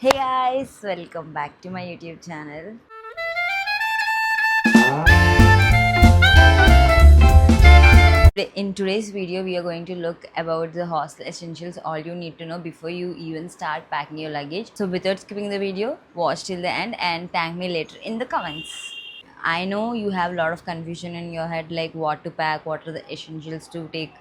Hey guys, welcome back to my YouTube channel. In today's video, we are going to look about the hostel essentials, all you need to know before you even start packing your luggage. So without skipping the video, watch till the end and thank me later in the comments. I know you have a lot of confusion in your head, like what to pack, what are the essentials to take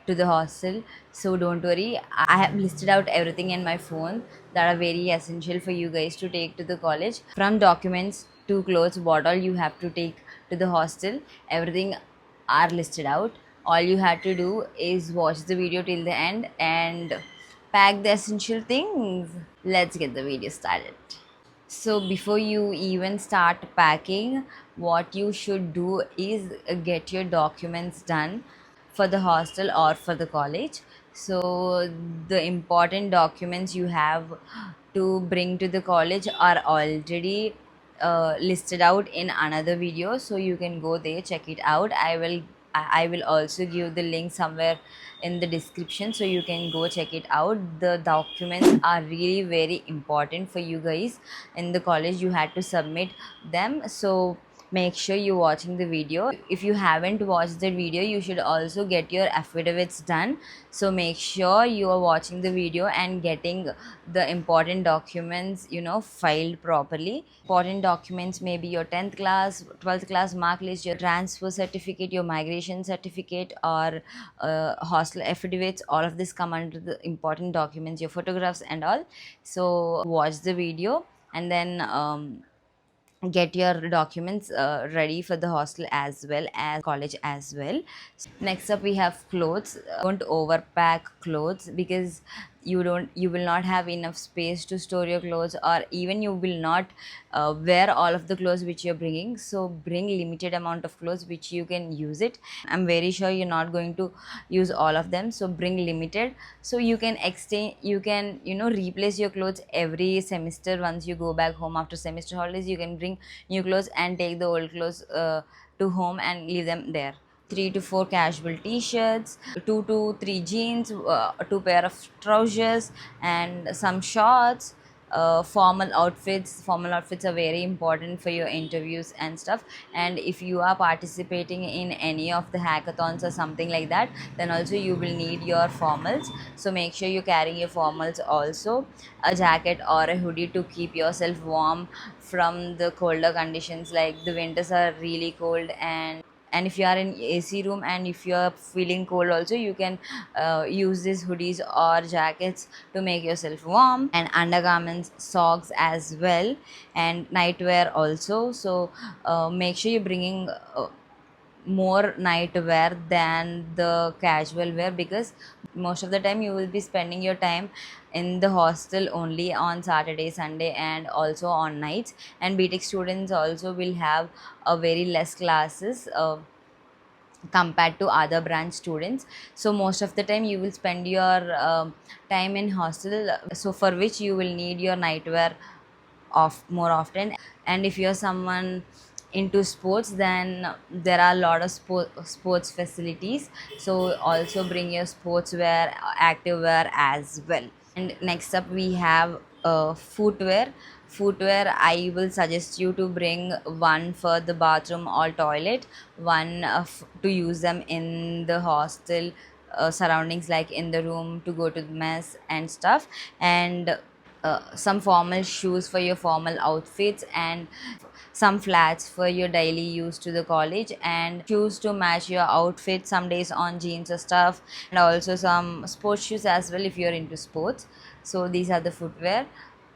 to the hostel. So don't worry, I have listed out everything in my phone that are very essential for you guys to take to the college. From documents to clothes, what all you have to take to the hostel, everything are listed out. All you have to do is watch the video till the end and pack the essential things. Let's get the video started. So before you even start packing, what you should do is get your documents done for the hostel or for the college. So the important documents you have to bring to the college are already listed out in another video, so you can go there, check it out. I will also give the link somewhere in the description, so you can go check it out. The documents are really very important for you guys in the college. You had to submit them, so make sure you're watching the video. If you haven't watched the video, you should also get your affidavits done, so make sure you are watching the video and getting the important documents, filed properly. Important documents may be your 10th class, 12th class mark list, your transfer certificate, your migration certificate, or hostel affidavits. All of this come under the important documents, your photographs and all. So watch the video and then get your documents ready for the hostel as well as college as well. Next up, we have clothes. Don't overpack clothes, because you will not have enough space to store your clothes, or even you will not wear all of the clothes which you're bringing. So bring limited amount of clothes which you can use it. I'm very sure you're not going to use all of them, so bring limited, so you can extend, you can replace your clothes every semester. Once you go back home after semester holidays, you can bring new clothes and take the old clothes to home and leave them there. 3 to 4 casual t-shirts, 2 to 3 jeans, 2 pair of trousers, and some shorts. Formal outfits are very important for your interviews and stuff. And if you are participating in any of the hackathons or something like that, then also you will need your formals, so make sure you carry your formals also. A jacket or a hoodie to keep yourself warm from the colder conditions, like the winters are really cold. And if you are in AC room and if you are feeling cold also, you can use these hoodies or jackets to make yourself warm. And undergarments, socks as well, and nightwear also. So make sure you're bringing more night wear than the casual wear, because most of the time you will be spending your time in the hostel only on Saturday, Sunday, and also on nights. And BTech students also will have a very less classes compared to other branch students. So most of the time you will spend your time in hostel, so for which you will need your nightwear off more often. And if you're someone into sports, then there are a lot of sports facilities, so also bring your sportswear, active wear as well. And next up, we have footwear. I will suggest you to bring one for the bathroom or toilet, one to use them in the hostel surroundings, like in the room to go to the mess and stuff. And some formal shoes for your formal outfits, and some flats for your daily use to the college, and shoes to match your outfit, some days on jeans or stuff, and also some sports shoes as well if you're into sports. So these are the footwear.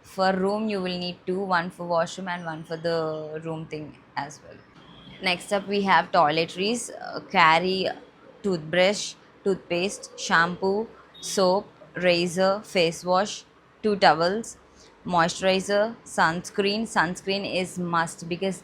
For room, you will need two, one for washroom and one for the room thing as well. Next up, we have toiletries. Carry toothbrush, toothpaste, shampoo, soap, razor, face wash, 2 towels, moisturizer, sunscreen. Sunscreen is must, because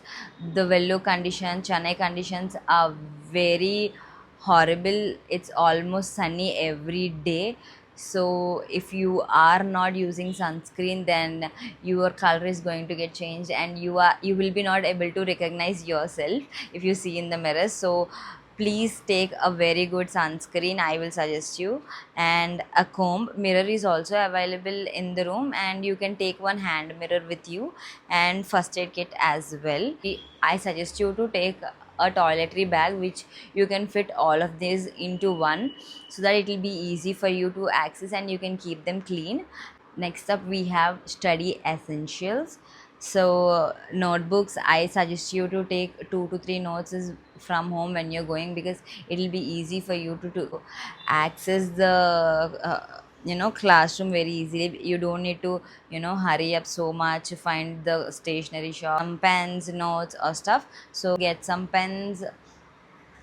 the Vellore condition, Chennai conditions are very horrible. It's almost sunny every day. So if you are not using sunscreen, then your color is going to get changed, and you will be not able to recognize yourself if you see in the mirror. So please take a very good sunscreen, I will suggest you, and a comb. Mirror is also available in the room, and you can take one hand mirror with you, and first aid kit as well. I suggest you to take a toiletry bag which you can fit all of these into one, so that it will be easy for you to access and you can keep them clean. Next up, we have study essentials. So notebooks, I suggest you to take 2 to 3 notes from home when you're going, because it will be easy for you to access the classroom very easily. You don't need to hurry up so much to find the stationery shop, some pens, notes or stuff. So get some pens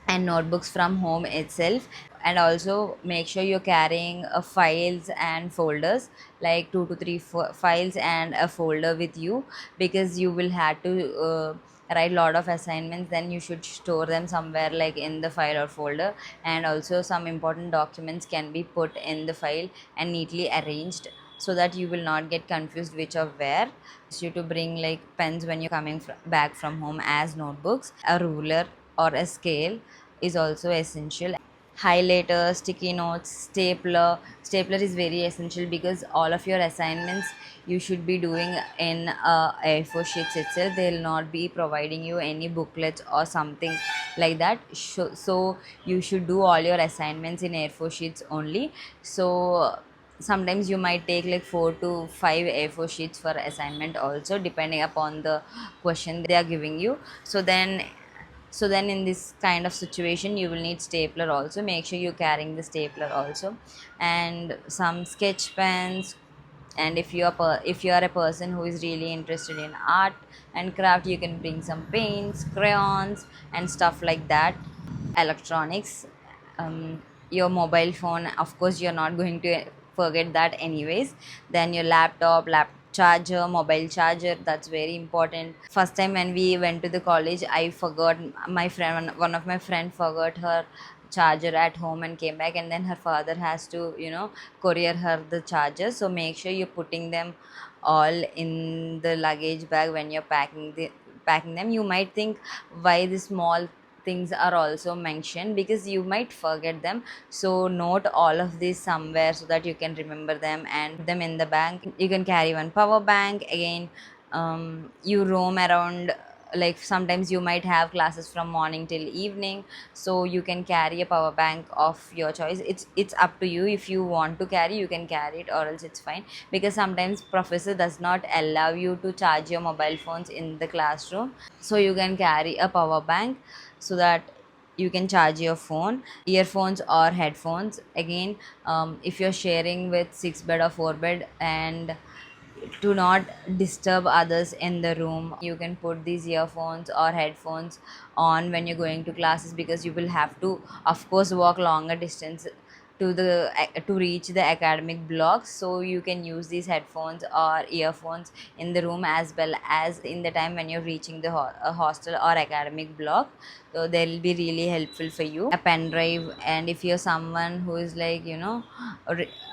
and notebooks from home itself, and also make sure you're carrying files and folders, like 2 to 3 files and a folder with you, because you will have to write a lot of assignments. Then you should store them somewhere like in the file or folder, and also some important documents can be put in the file and neatly arranged, so that you will not get confused which of where. So you to bring like pens when you're coming back from home as notebooks, a ruler or a scale is also essential. Highlighter, sticky notes, stapler is very essential, because all of your assignments you should be doing in A4 sheets itself. They will not be providing you any booklets or something like that. So you should do all your assignments in A4 sheets only. So sometimes you might take like 4 to 5 A4 sheets for assignment also, depending upon the question they are giving you. So then in this kind of situation you will need stapler also. Make sure you're carrying the stapler also, and some sketch pens. And if you are a person who is really interested in art and craft, you can bring some paints, crayons and stuff like that. Electronics, your mobile phone, of course you're not going to forget that anyways. Then your laptop charger, mobile charger, that's very important. First time when we went to the college, I forgot, my friend, one of my friend forgot her charger at home and came back, and then her father has to courier her the charger. So make sure you're putting them all in the luggage bag when you're packing them. You might think why the small things are also mentioned, because you might forget them. So note all of these somewhere so that you can remember them and put them in the bag. You can carry one power bank. Again, you roam around, like sometimes you might have classes from morning till evening, so you can carry a power bank of your choice. It's up to you. If you want to carry, you can carry it, or else it's fine, because sometimes professor does not allow you to charge your mobile phones in the classroom. So you can carry a power bank, so that you can charge your phone, earphones or headphones. Again, if you're sharing with 6 bed or 4 bed, and to not disturb others in the room, you can put these earphones or headphones on when you're going to classes, because you will have to of course walk longer distance to reach the academic blocks. So you can use these headphones or earphones in the room as well as in the time when you're reaching the hostel or academic block. So they'll be really helpful for you. A pen drive, and if you're someone who is like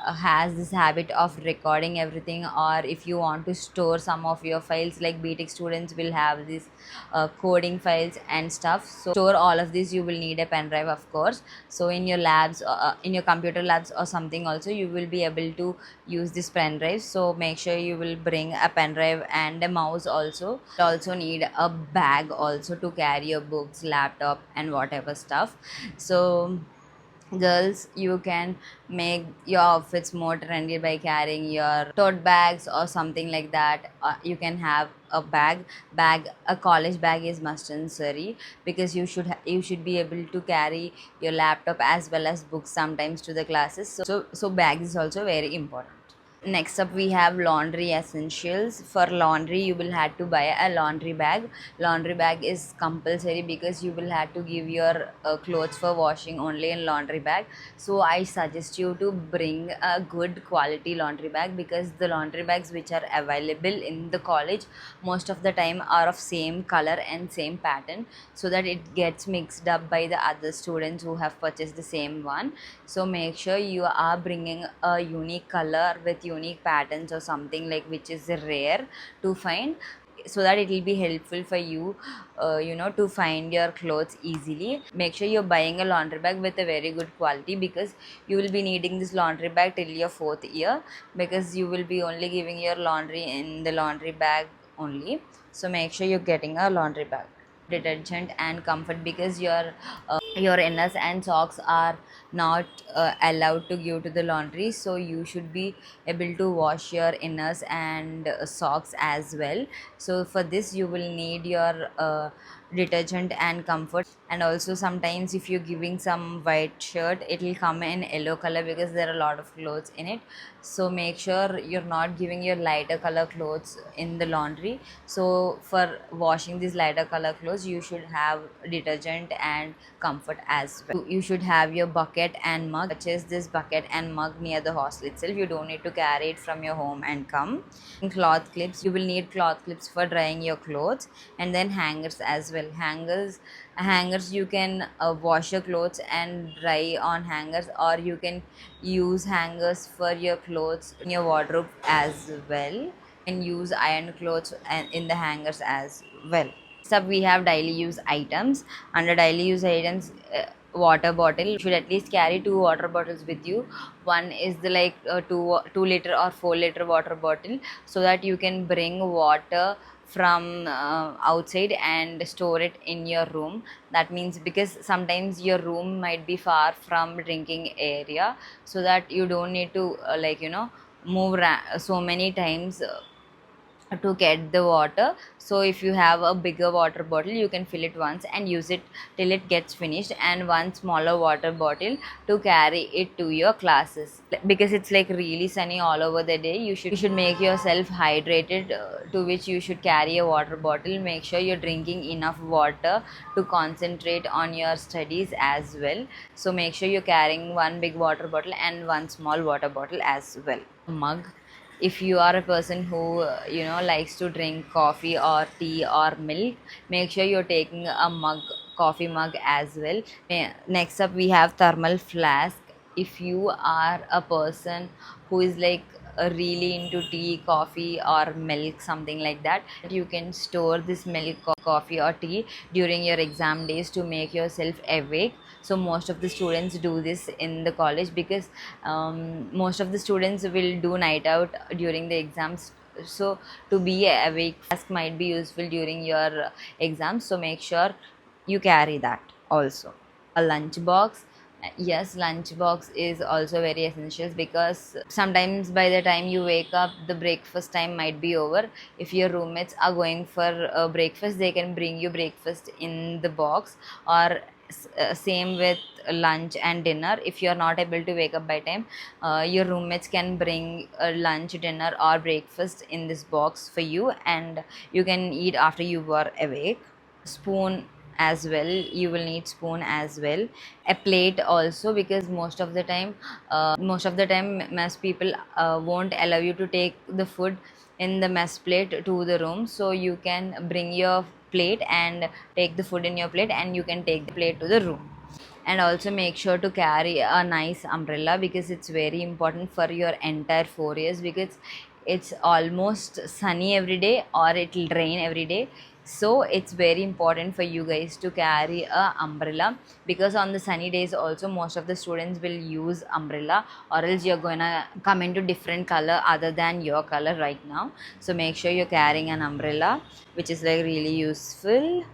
has this habit of recording everything, or if you want to store some of your files, like BTech students will have these coding files and stuff. So store all of this, you will need a pen drive, of course. So in your labs, in your computer labs or something also, you will be able to use this pen drive. So make sure you will bring a pen drive and a mouse also. You also need a bag also to carry your books, laptop and whatever stuff. So girls, you can make your outfits more trendy by carrying your tote bags or something like that. You can have a bag. A college bag is must necessary, because you should be able to carry your laptop as well as books sometimes to the classes. So bag is also very important. Next up, we have laundry essentials. For laundry, you will have to buy a laundry bag. Laundry bag is compulsory, because you will have to give your clothes for washing only in laundry bag. So I suggest you to bring a good quality laundry bag, because the laundry bags which are available in the college most of the time are of same color and same pattern, so that it gets mixed up by the other students who have purchased the same one. So make sure you are bringing a unique color with unique patterns or something like which is rare to find. so that it will be helpful for you, to find your clothes easily. Make sure you're buying a laundry bag with a very good quality, because you will be needing this laundry bag till your 4th year, because you will be only giving your laundry in the laundry bag only. So make sure you're getting a laundry bag. Detergent and comfort, because your inners and socks are not allowed to give to the laundry, so you should be able to wash your inners and socks as well. So for this you will need your detergent and comfort. And also sometimes if you're giving some white shirt, it will come in yellow color because there are a lot of clothes in it. So make sure you're not giving your lighter color clothes in the laundry. So for washing these lighter color clothes, you should have detergent and comfort as well. You should have your bucket and mug. Purchase this bucket and mug near the hostel itself. You don't need to carry it from your home and come. Cloth clips, you will need cloth clips for drying your clothes. And then hangers as well. Hangers, you can wash your clothes and dry on hangers, or you can use hangers for your clothes in your wardrobe as well, and use iron clothes and in the hangers as well. So we have daily use items. Under daily use items, water bottle. You should at least carry 2 water bottles with you. One is the like 2 liter or 4 liter water bottle, so that you can bring water from outside and store it in your room. That means, because sometimes your room might be far from drinking area, so that you don't need to move so many times to get the water. So if you have a bigger water bottle, you can fill it once and use it till it gets finished, and one smaller water bottle to carry it to your classes. Because it's like really sunny all over the day, you should make yourself hydrated, to which you should carry a water bottle. Make sure you're drinking enough water to concentrate on your studies as well. So make sure you're carrying one big water bottle and one small water bottle as well. Mug, if you are a person who likes to drink coffee or tea or milk, make sure you're taking a mug, coffee mug as well. Next up we have thermal flask. If you are a person who is like really into tea, coffee or milk, something like that, you can store this milk, coffee or tea during your exam days to make yourself awake. So most of the students do this in the college, because most of the students will do night out during the exams. So to be awake, flask might be useful during your exams, so make sure you carry that also. A lunch box. Yes, lunch box is also very essential, because sometimes by the time you wake up, the breakfast time might be over. If your roommates are going for breakfast, they can bring you breakfast in the box, or same with lunch and dinner. If you're not able to wake up by time, your roommates can bring lunch, dinner or breakfast in this box for you, and you can eat after you were awake. Spoon as well, you will need spoon as well. A plate also, because most of the time mess people won't allow you to take the food in the mess plate to the room. So you can bring your plate and take the food in your plate, and you can take the plate to the room. And also make sure to carry a nice umbrella, because it's very important for your entire 4 years, because it's almost sunny every day or it will rain every day. So it's very important for you guys to carry a umbrella, because on the sunny days also most of the students will use umbrella, or else you're gonna come into different color other than your color right now. So make sure you're carrying an umbrella, which is like really useful.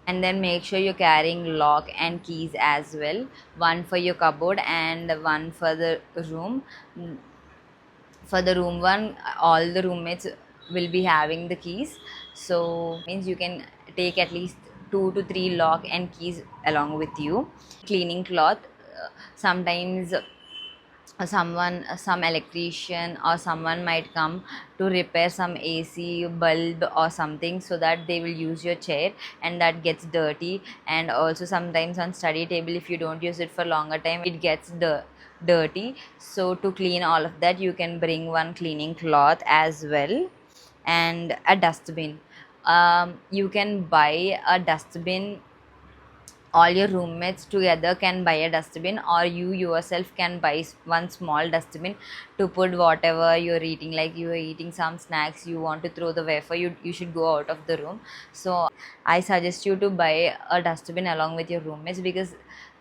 And then make sure you're carrying lock and keys as well, one for your cupboard and one for the room. For the room one, all the roommates will be having the keys, so means you can take at least 2 to 3 lock and keys along with you. Cleaning cloth. Sometimes some electrician or someone might come to repair some AC bulb or something, so that they will use your chair, and that gets dirty. And also sometimes on study table, if you don't use it for longer time, it gets dirty. So to clean all of that, you can bring one cleaning cloth as well. And a dustbin. You can buy a dustbin all your roommates together can buy a dustbin, or you yourself can buy one small dustbin to put whatever you're eating. Like you are eating some snacks, you want to throw the wafer, you should go out of the room. So I suggest you to buy a dustbin along with your roommates, because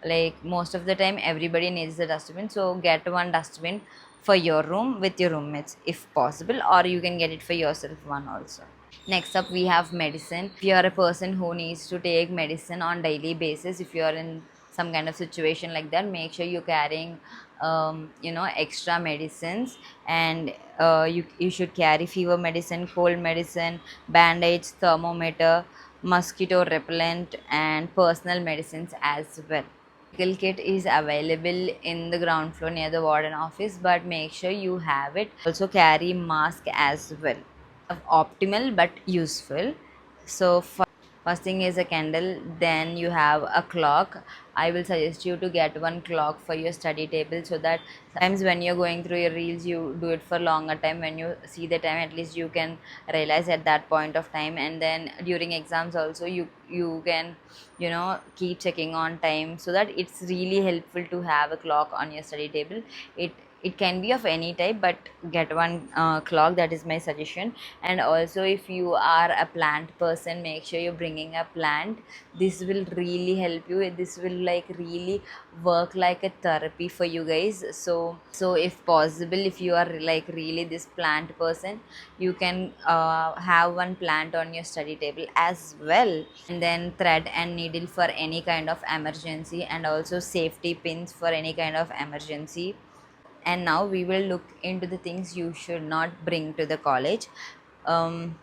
like most of the time everybody needs the dustbin. So get one dustbin for your room with your roommates if possible, or you can get it for yourself one also. Next up, we have medicine. If you are a person who needs to take medicine on daily basis, if you are in some kind of situation like that, make sure you're carrying extra medicines. And you should carry fever medicine, cold medicine, band-aids, thermometer, mosquito repellent, and personal medicines as well. Medical kit is available in the ground floor near the warden office, but make sure you have it. Also carry mask as well. Optimal but useful. So first thing is a candle, then you have a clock. I will suggest you to get one clock for your study table, so that sometimes when you're going through your reels, you do it for longer time. When you see the time, at least you can realize at that point of time. And then during exams also, you can keep checking on time, so that it's really helpful to have a clock on your study table. It can be of any type, but get one clock, that is my suggestion. And also, if you are a plant person, make sure you're bringing a plant. This will really help you. This will like really work like a therapy for you guys. So if possible, if you are like really this plant person, you can have one plant on your study table as well. And then thread and needle for any kind of emergency, and also safety pins for any kind of emergency. And now we will look into the things you should not bring to the college. um,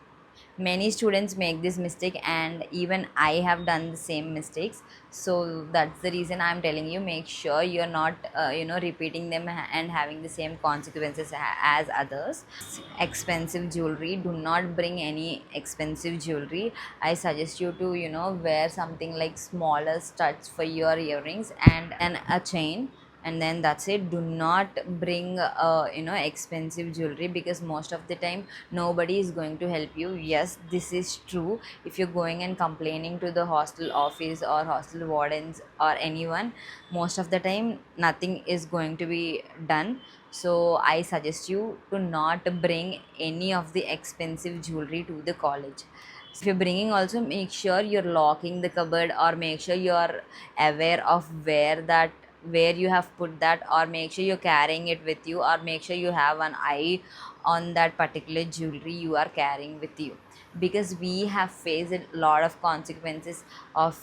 Many students make this mistake, and even I have done the same mistakes. So that's the reason I'm telling you, make sure you're not repeating them and having the same consequences as others. Expensive jewelry, do not bring any expensive jewelry. I suggest you to wear something like smaller studs for your earrings, and a chain, and then that's it. Do not bring expensive jewelry, because most of the time nobody is going to help you. Yes, this is true. If you're going and complaining to the hostel office or hostel wardens or anyone, most of the time nothing is going to be done. So I suggest you to not bring any of the expensive jewelry to the college. If you're bringing, also make sure you're locking the cupboard, or make sure you're aware of where you have put that, or make sure you're carrying it with you, or make sure you have an eye on that particular jewelry you are carrying with you. Because we have faced a lot of consequences of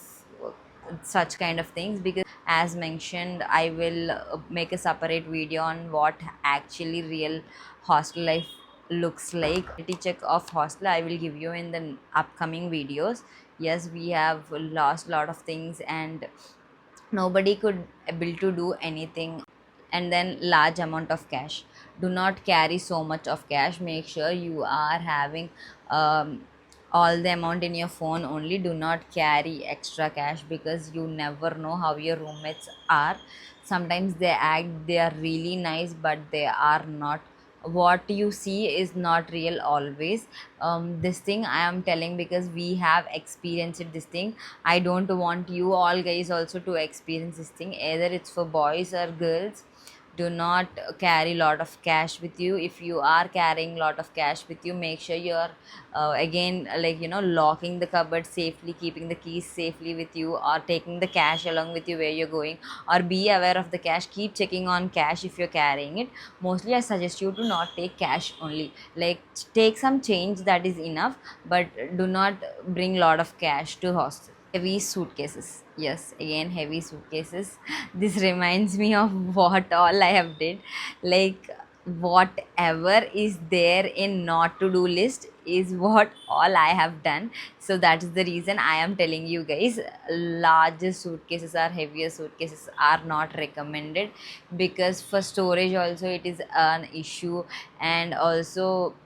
such kind of things. Because as mentioned, I will make a separate video on what actually real hostel life looks like. Reality check of hostel I will give you in the upcoming videos. Yes, we have lost a lot of things, and nobody could able to do anything. And then large amount of cash, do not carry so much of cash. Make sure you are having all the amount in your phone only. Do not carry extra cash, because you never know how your roommates are. Sometimes they act they are really nice, but they are not. What you see is not real always. This thing I am telling because we have experienced this thing. I don't want you all guys also to experience this thing. Either it's for boys or girls, do not carry lot of cash with you. If you are carrying lot of cash with you, make sure you're again locking the cupboard safely, keeping the keys safely with you, or taking the cash along with you where you're going. Or be aware of the cash, keep checking on cash if you're carrying it. Mostly I suggest you to not take cash only. Like take some change, that is enough, but do not bring lot of cash to hostel. Heavy suitcases, yes, again heavy suitcases. This reminds me of what all I have did. Like whatever is there in not to do list is what all I have done. So that is the reason I am telling you guys, larger suitcases or heavier suitcases are not recommended. Because for storage also it is an issue, and also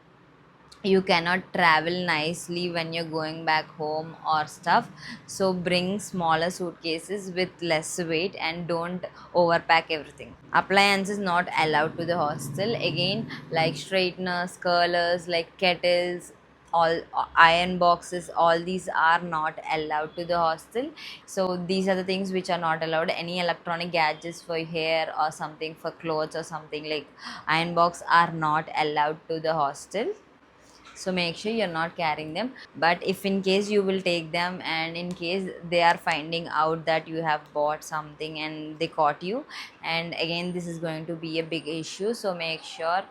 you cannot travel nicely when you're going back home or stuff. So bring smaller suitcases with less weight, and don't overpack everything. Appliances not allowed to the hostel, again, like straighteners, curlers, like kettles, all iron boxes, all these are not allowed to the hostel. So these are the things which are not allowed. Any electronic gadgets for hair or something, for clothes or something like iron box, are not allowed to the hostel. So make sure you're not carrying them. But if in case you will take them, and in case they are finding out that you have bought something and they caught you, and again this is going to be a big issue. So make sure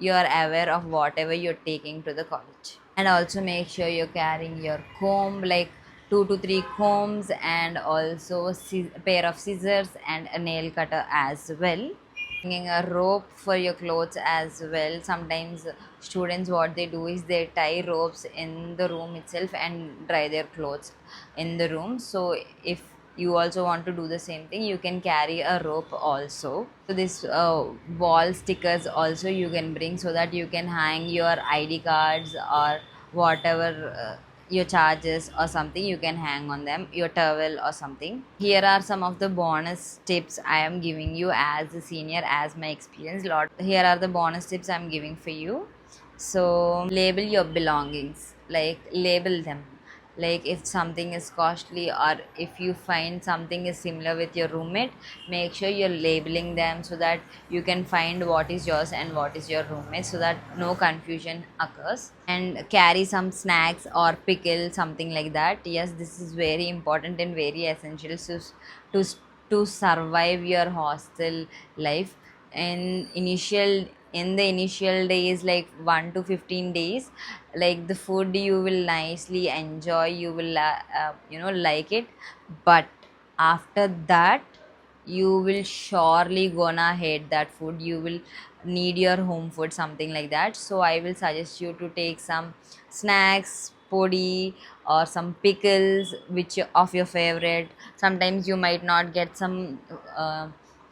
you are aware of whatever you're taking to the college. And also make sure you're carrying your comb, like 2 to 3 combs, and also a pair of scissors and a nail cutter as well. Bringing a rope for your clothes as well. Sometimes students, what they do is they tie ropes in the room itself and dry their clothes in the room. So if you also want to do the same thing, you can carry a rope also. So this wall stickers also you can bring, so that you can hang your ID cards or whatever your charges or something, you can hang on them, your towel or something. Here are some of the bonus tips I am giving you as a senior, as my experience lot. Here are the bonus tips I'm giving for you. So label your belongings, like label them. Like if something is costly, or if you find something is similar with your roommate, make sure you're labeling them, so that you can find what is yours and what is your roommate, so that no confusion occurs. And carry some snacks or pickle, something like that. Yes, this is very important and very essential to to survive your hostel life. And in the initial days, like 1 to 15 days, like the food you will nicely enjoy, you will like it. But after that, you will surely gonna hate that food. You will need your home food, something like that. So I will suggest you to take some snacks, podi, or some pickles which of your favorite. Sometimes you might not get some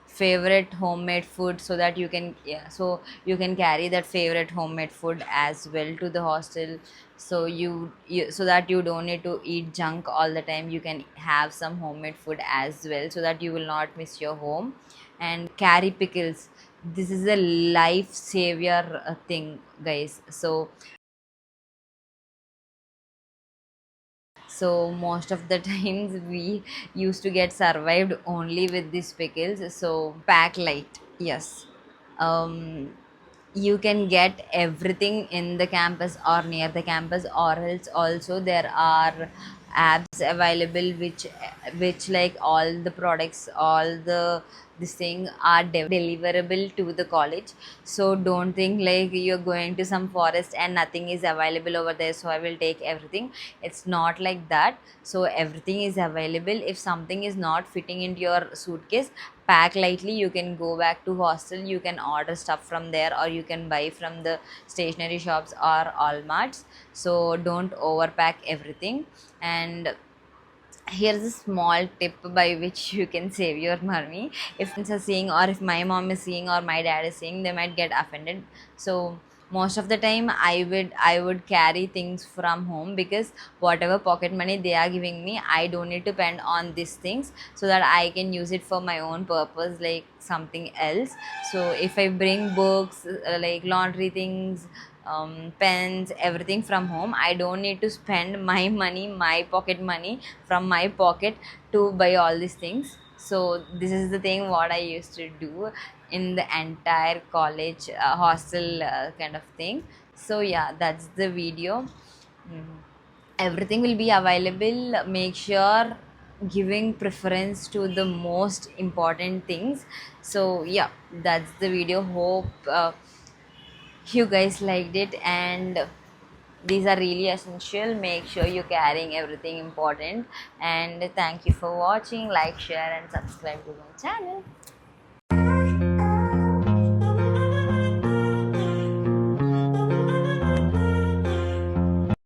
favorite homemade food, so that you can, yeah, so you can carry that favorite homemade food as well to the hostel. So you so that you don't need to eat junk all the time, you can have some homemade food as well, so that you will not miss your home. And carry pickles. This is a life savior thing, guys. So most of the times we used to get survived only with these pickles. So pack light. Yes. um you can get everything in the campus or near the campus, or else also there are apps available which like all the products, all the this thing are deliverable to the college. So don't think like you're going to some forest and nothing is available over there, so I will take everything. It's not like that. So everything is available. If something is not fitting into your suitcase, pack lightly. You can go back to hostel, you can order stuff from there, or you can buy from the stationery shops or all marts. So don't overpack everything. And here's a small tip by which you can save your money. If friends are seeing, or if my mom is seeing, or my dad is seeing, they might get offended. So most of the time I would carry things from home, because whatever pocket money they are giving me, I don't need to spend on these things, so that I can use it for my own purpose, like something else. So if I bring books, like laundry things, pens, everything from home, I don't need to spend my money, my pocket money, from my pocket to buy all these things. So this is the thing what I used to do in the entire college hostel kind of thing. So yeah, that's the video. Mm. Everything will be available. Make sure giving preference to the most important things. So yeah, that's the video. Hope you guys liked it, and these are really essential. Make sure you're carrying everything important. And thank you for watching. Like, share and subscribe to my channel.